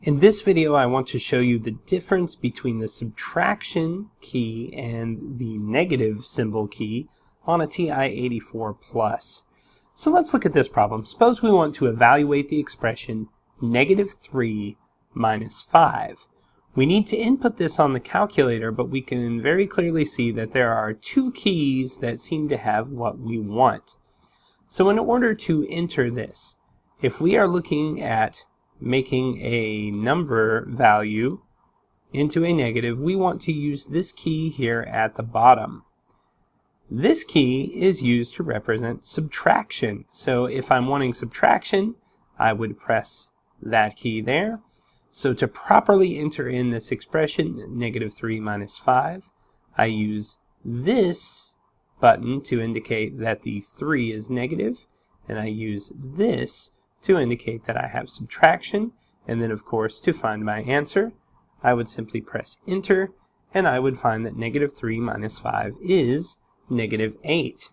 In this video, I want to show you the difference between the subtraction key and the negative symbol key on a TI-84 Plus. So let's look at this problem. Suppose we want to evaluate the expression -3 minus 5. We need to input this on the calculator, but we can very clearly see that there are two keys that seem to have what we want. So in order to enter this, if we are looking at making a number value into a negative, we want to use this key here at the bottom. This key is used to represent subtraction. So if I'm wanting subtraction, I would press that key there. So to properly enter in this expression, -3 minus 5, I use this button to indicate that the 3 is negative, and I use this to indicate that I have subtraction, and then of course to find my answer I would simply press enter, and I would find that -3 minus 5 is -8.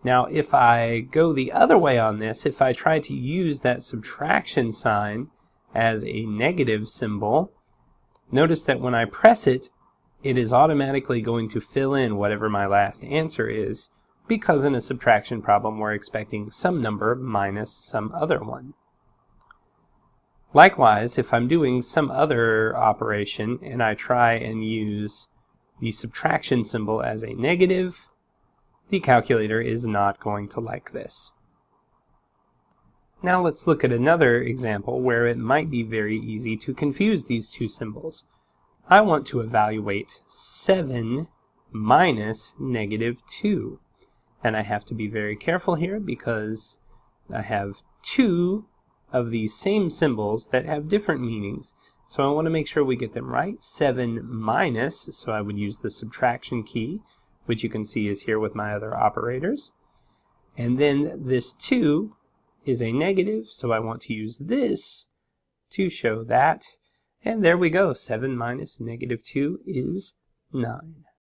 Now if I go the other way on this, if I try to use that subtraction sign as a negative symbol, notice that when I press it, it is automatically going to fill in whatever my last answer is, because in a subtraction problem we're expecting some number minus some other one. Likewise, if I'm doing some other operation and I try and use the subtraction symbol as a negative, the calculator is not going to like this. Now let's look at another example where it might be very easy to confuse these two symbols. I want to evaluate 7 minus -2. And I have to be very careful here because I have two of these same symbols that have different meanings. So I want to make sure we get them right. 7 minus, so I would use the subtraction key, which you can see is here with my other operators. And then this 2 is a negative, so I want to use this to show that. And there we go. 7 minus -2 is 9.